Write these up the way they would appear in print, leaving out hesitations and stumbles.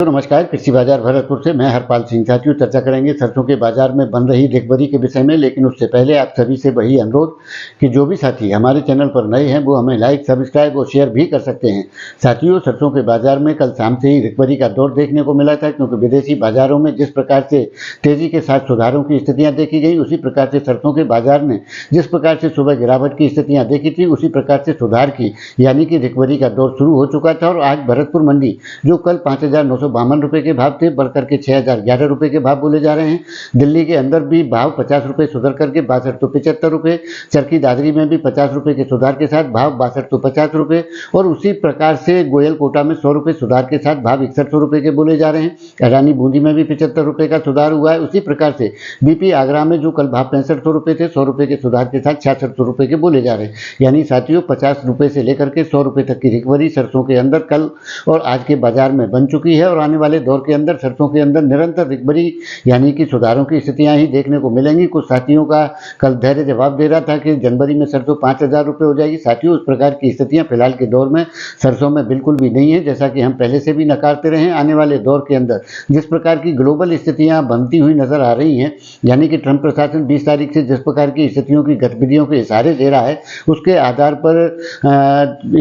तो नमस्कार, कृषि बाजार भरतपुर से मैं हरपाल सिंह। साथियों, चर्चा करेंगे सरसों के बाजार में बन रही रिकवरी के विषय में। लेकिन उससे पहले आप सभी से वही अनुरोध कि जो भी साथी हमारे चैनल पर नए हैं वो हमें लाइक, सब्सक्राइब और शेयर भी कर सकते हैं। साथियों, सरसों के बाजार में कल शाम से ही रिकवरी का दौर देखने को मिला था, क्योंकि विदेशी बाजारों में जिस प्रकार से तेजी के साथ सुधारों की स्थितियां देखी गई, उसी प्रकार से सरसों के बाजार में जिस प्रकार से सुबह गिरावट की स्थितियां देखी थी, उसी प्रकार से सुधार की यानी कि रिकवरी का दौर शुरू हो चुका था। और आज भरतपुर मंडी जो कल 5,952 रुपये के भाव थे, बढ़कर के 6,011 रुपये के भाव बोले जा रहे हैं। दिल्ली के अंदर भी भाव 50 रुपये सुधर करके 6275 रुपये, चरखी दादरी में भी 50 रुपये के सुधार के साथ भाव 6250 रुपये, और उसी प्रकार से गोयल कोटा में 100 रुपये सुधार के साथ भाव 6100 रुपये के बोले जा रहे हैं। अडानी बूंदी में भी 75 रुपये का सुधार हुआ है। उसी प्रकार से बीपी आगरा में जो कल भाव 6500 रुपये थे, 100 रुपये के सुधार के साथ 6600 रुपये के बोले जा रहे हैं। यानी साथियों, 50 रुपये से लेकर के 100 रुपये तक की रिकवरी सरसों के अंदर कल और आज के बाजार में बन चुकी है। और आने वाले दौर के अंदर सरसों के अंदर निरंतर रिकवरी यानी कि सुधारों की स्थितियां ही देखने को मिलेंगी। कुछ साथियों का कल धैर्य जवाब दे रहा था कि जनवरी में सरसों 5,000 रुपये हो जाएगी। साथियों, उस प्रकार की स्थितियां फिलहाल के दौर में सरसों में बिल्कुल भी नहीं है, जैसा कि हम पहले से भी नकारते रहे हैं। आने वाले दौर के अंदर जिस प्रकार की ग्लोबल स्थितियां बनती हुई नजर आ रही हैं, यानी कि ट्रंप प्रशासन 20 तारीख से जिस प्रकार की स्थितियों की गतिविधियों के इशारे दे रहा है, उसके आधार पर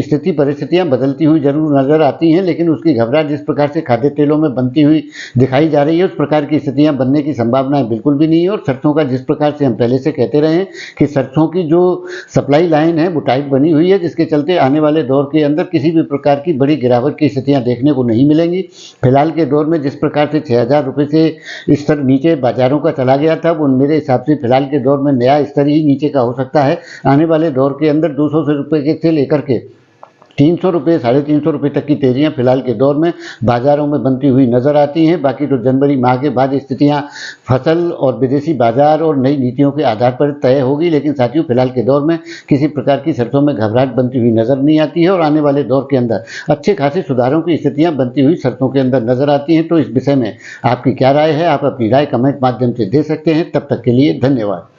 स्थिति परिस्थितियां बदलती हुई जरूर नजर आती हैं। लेकिन उसकी घबराहट जिस प्रकार से खाद्य तेलों में बनती हुई दिखाई जा रही है, उस प्रकार की स्थितियां बनने की संभावनाएं बिल्कुल भी नहीं है। और सरसों का जिस प्रकार से हम पहले से कहते रहे हैं कि सरसों की जो सप्लाई लाइन है वो टाइट बनी हुई है, जिसके चलते आने वाले दौर के अंदर किसी भी प्रकार की बड़ी गिरावट की स्थितियां देखने को नहीं मिलेंगी। फिलहाल के दौर में जिस प्रकार से 6,000 रुपये से स्तर नीचे बाजारों का चला गया था, वो मेरे हिसाब से फिलहाल के दौर में नया स्तर ही नीचे का हो सकता है। आने वाले दौर के अंदर 200 रुपये से लेकर के 300 रुपये, 350 रुपये तक की तेजियां फिलहाल के दौर में बाजारों में बनती हुई नजर आती हैं। बाकी तो जनवरी माह के बाद स्थितियां फसल और विदेशी बाजार और नई नीतियों के आधार पर तय होगी। लेकिन साथियों, फिलहाल के दौर में किसी प्रकार की सरसों में घबराहट बनती हुई नजर नहीं आती है। और आने वाले दौर के अंदर अच्छे खासे सुधारों की स्थितियां बनती हुई सरसों के अंदर नजर आती हैं। तो इस विषय में आपकी क्या राय है? आप अपनी राय कमेंट माध्यम से दे सकते हैं। तब तक के लिए धन्यवाद।